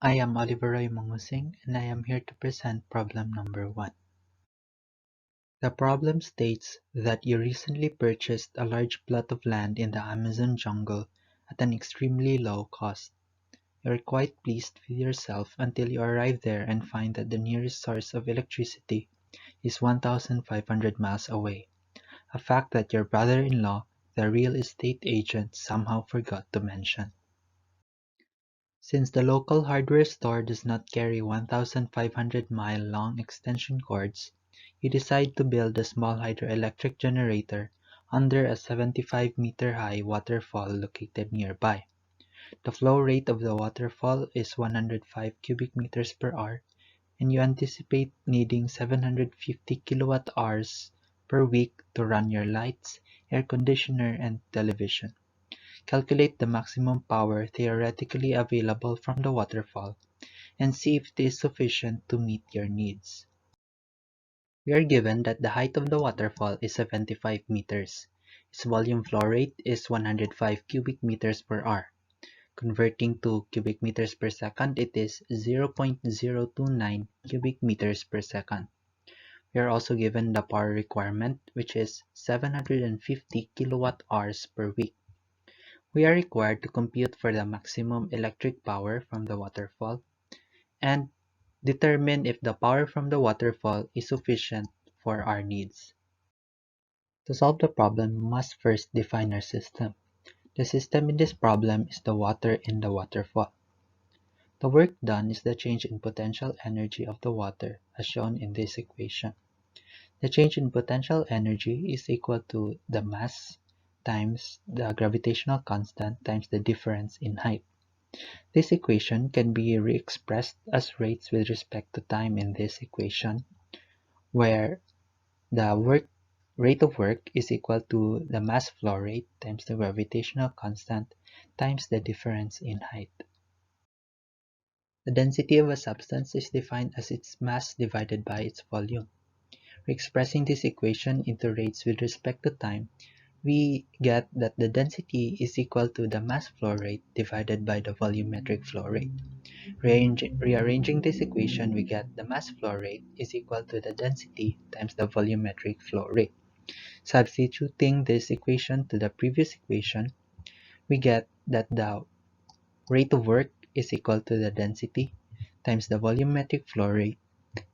I am Mañgosing, and I am here to present problem number 1. The problem states that you recently purchased a large plot of land in the Amazon jungle at an extremely low cost. You are quite pleased with yourself until you arrive there and find that the nearest source of electricity is 1,500 miles away, a fact that your brother-in-law, the real estate agent, somehow forgot to mention. Since the local hardware store does not carry 1,500-mile-long extension cords, you decide to build a small hydroelectric generator under a 75-meter-high waterfall located nearby. The flow rate of the waterfall is 105 cubic meters per hour, and you anticipate needing 750 kilowatt-hours per week to run your lights, air conditioner, and television. Calculate the maximum power theoretically available from the waterfall and see if it is sufficient to meet your needs. We are given that the height of the waterfall is 75 meters. Its volume flow rate is 105 cubic meters per hour. Converting to cubic meters per second, it is 0.029 cubic meters per second. We are also given the power requirement, which is 750 kilowatt hours per week. We are required to compute for the maximum electric power from the waterfall and determine if the power from the waterfall is sufficient for our needs. To solve the problem, we must first define our system. The system in this problem is the water in the waterfall. The work done is the change in potential energy of the water, as shown in this equation. The change in potential energy is equal to the mass times the gravitational constant times the difference in height. This equation can be re-expressed as rates with respect to time in this equation, where the rate of work is equal to the mass flow rate times the gravitational constant times the difference in height. The density of a substance is defined as its mass divided by its volume. Re-expressing this equation into rates with respect to time, we get that the density is equal to the mass flow rate divided by the volumetric flow rate. Rearranging this equation, we get the mass flow rate is equal to the density times the volumetric flow rate. Substituting this equation to the previous equation, we get that the rate of work is equal to the density times the volumetric flow rate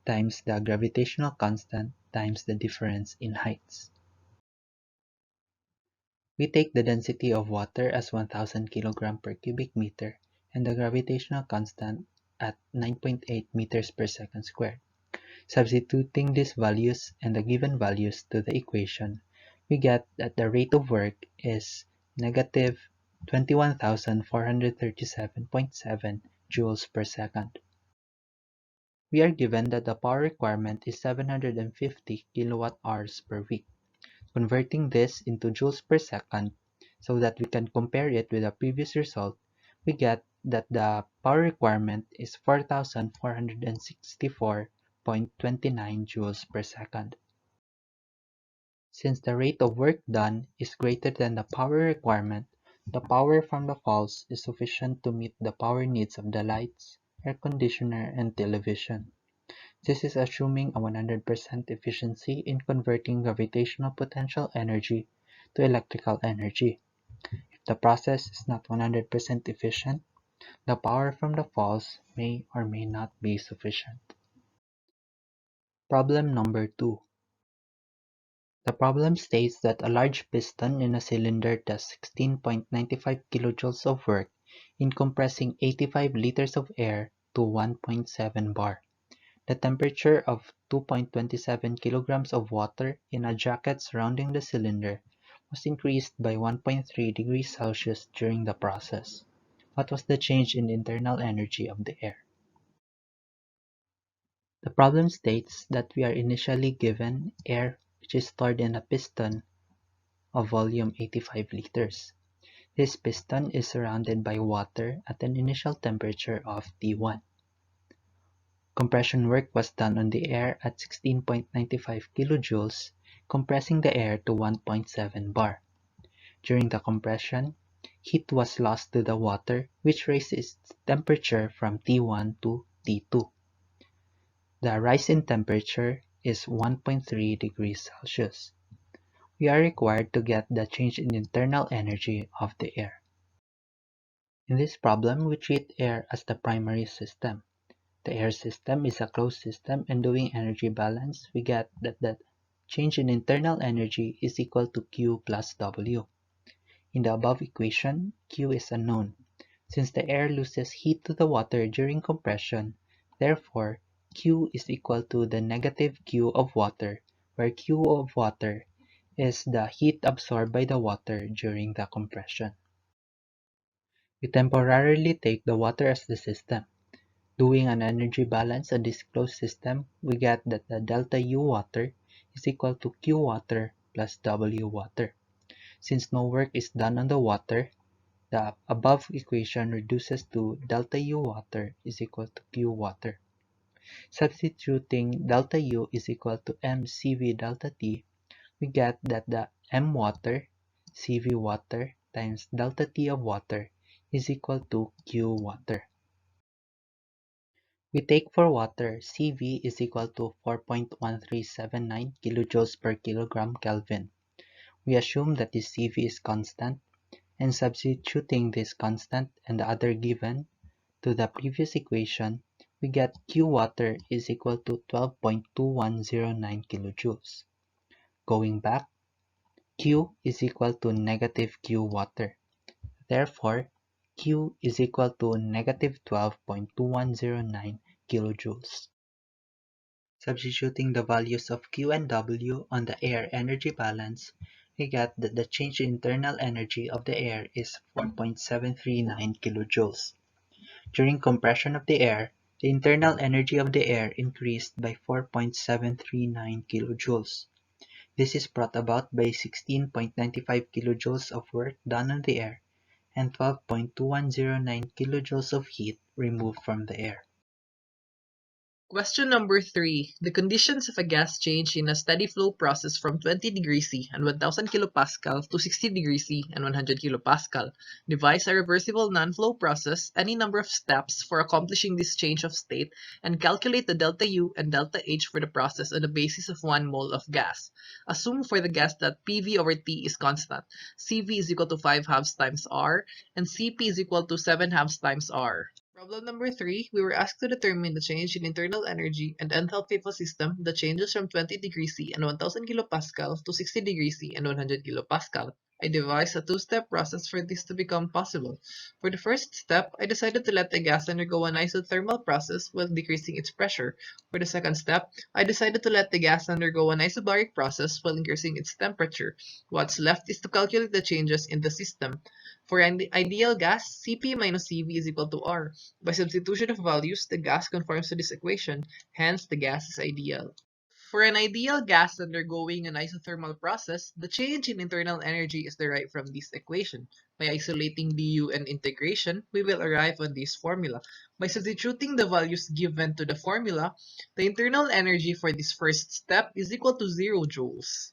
times the gravitational constant times the difference in heights. We take the density of water as 1000 kg per cubic meter and the gravitational constant at 9.8 meters per second squared. Substituting these values and the given values to the equation, we get that the rate of work is negative 21,437.7 joules per second. We are given that the power requirement is 750 kilowatt hours per week. Converting this into joules per second so that we can compare it with the previous result, we get that the power requirement is 4,464.29 joules per second. Since the rate of work done is greater than the power requirement, the power from the falls is sufficient to meet the power needs of the lights, air conditioner, and television. This is assuming a 100% efficiency in converting gravitational potential energy to electrical energy. If the process is not 100% efficient, the power from the falls may or may not be sufficient. Problem number 2. The problem states that a large piston in a cylinder does 16.95 kilojoules of work in compressing 85 liters of air to 1.7 bar. The temperature of 2.27 kilograms of water in a jacket surrounding the cylinder was increased by 1.3 degrees Celsius during the process. What was the change in the internal energy of the air? The problem states that we are initially given air which is stored in a piston of volume 85 liters. This piston is surrounded by water at an initial temperature of T1. Compression work was done on the air at 16.95 kilojoules, compressing the air to 1.7 bar. During the compression, heat was lost to the water, which raised its temperature from T1 to T2. The rise in temperature is 1.3 degrees Celsius. We are required to get the change in internal energy of the air. In this problem, we treat air as the primary system. The air system is a closed system, and doing energy balance, we get that the change in internal energy is equal to Q plus W. In the above equation, Q is unknown. Since the air loses heat to the water during compression, therefore Q is equal to the negative Q of water, where Q of water is the heat absorbed by the water during the compression. We temporarily take the water as the system. Doing an energy balance on this closed system, we get that the delta U water is equal to Q water plus W water. Since no work is done on the water, the above equation reduces to delta U water is equal to Q water. Substituting delta U is equal to mCV delta T, we get that the M water, CV water times delta T of water is equal to Q water. We take for water, Cv is equal to 4.1379 kilojoules per kilogram Kelvin. We assume that this Cv is constant, and substituting this constant and the other given to the previous equation, we get Q water is equal to 12.2109 kilojoules. Going back, Q is equal to negative Q water. Therefore, Q is equal to negative 12.2109 kilojoules. Substituting the values of Q and W on the air energy balance, we get that the change in internal energy of the air is 4.739 kilojoules. During compression of the air, the internal energy of the air increased by 4.739 kilojoules. This is brought about by 16.95 kilojoules of work done on the air and 12.2109 kilojoules of heat removed from the air. Question number 3. The conditions of a gas change in a steady flow process from 20 degrees C and 1000 kilopascal to 60 degrees C and 100 kilopascal. Devise a reversible non-flow process, any number of steps for accomplishing this change of state, and calculate the delta U and delta H for the process on the basis of 1 mole of gas. Assume for the gas that PV over T is constant. CV is equal to 5 halves times R and CP is equal to 7 halves times R. Problem number 3, we were asked to determine the change in internal energy and enthalpy of a system that changes from 20 degrees C and 1000 kilopascal to 60 degrees C and 100 kilopascal. I devised a two-step process for this to become possible. For the first step, I decided to let the gas undergo an isothermal process while decreasing its pressure. For the second step, I decided to let the gas undergo an isobaric process while increasing its temperature. What's left is to calculate the changes in the system. For an ideal gas, Cp minus Cv is equal to R. By substitution of values, the gas conforms to this equation, hence the gas is ideal. For an ideal gas undergoing an isothermal process, the change in internal energy is derived from this equation. By isolating du and integration, we will arrive on this formula. By substituting the values given to the formula, the internal energy for this first step is equal to 0 joules.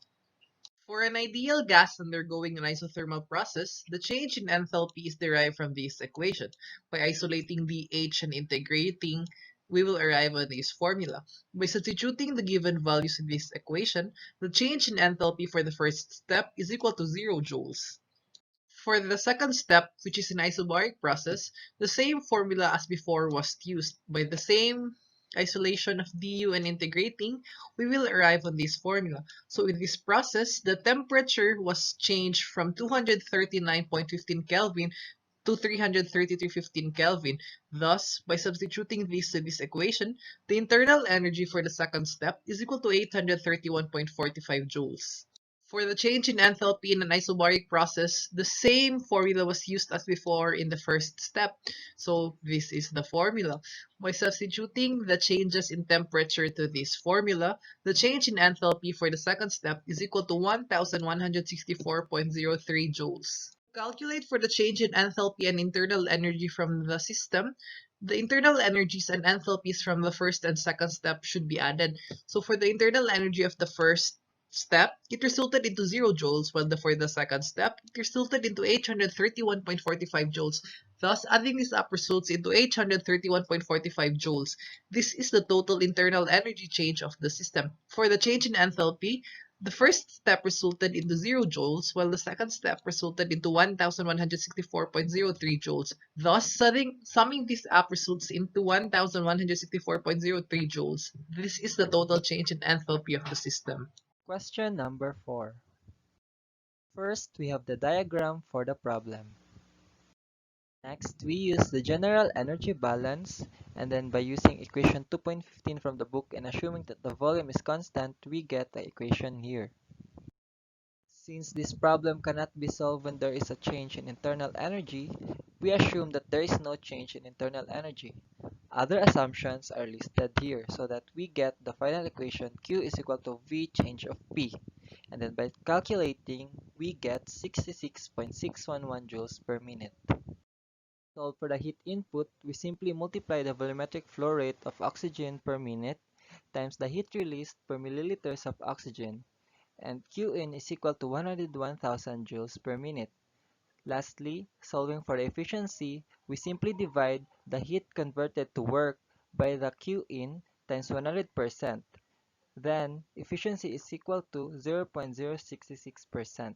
For an ideal gas undergoing an isothermal process, the change in enthalpy is derived from this equation. By isolating the H and integrating, we will arrive at this formula. By substituting the given values in this equation, the change in enthalpy for the first step is equal to 0 joules. For the second step, which is an isobaric process, the same formula as before was used. By the same isolation of du and integrating, we will arrive on this formula. So in this process, the temperature was changed from 239.15 Kelvin to 333.15 Kelvin. Thus, by substituting this to this equation, the internal energy for the second step is equal to 831.45 joules. For the change in enthalpy in an isobaric process, the same formula was used as before in the first step. So this is the formula. By substituting the changes in temperature to this formula, the change in enthalpy for the second step is equal to 1164.03 joules. To calculate for the change in enthalpy and internal energy from the system, the internal energies and enthalpies from the first and second step should be added. So for the internal energy of the first step, it resulted into 0 joules, while for the second step, it resulted into 831.45 joules. Thus, adding this up results into 831.45 joules. This is the total internal energy change of the system. For the change in enthalpy, the first step resulted into 0 joules, while the second step resulted into 1164.03 joules. Thus, summing this up results into 1164.03 joules. This is the total change in enthalpy of the system. Question number 4. First, we have the diagram for the problem. Next, we use the general energy balance, and then by using equation 2.15 from the book and assuming that the volume is constant, we get the equation here. Since this problem cannot be solved when there is a change in internal energy, we assume that there is no change in internal energy. Other assumptions are listed here so that we get the final equation Q is equal to V change of P. And then by calculating, we get 66.611 joules per minute. Solve for the heat input, we simply multiply the volumetric flow rate of oxygen per minute times the heat released per milliliters of oxygen, and Qin is equal to 101,000 joules per minute. Lastly, solving for the efficiency, we simply divide the heat converted to work by the Qin times 100%. Then, efficiency is equal to 0.066%.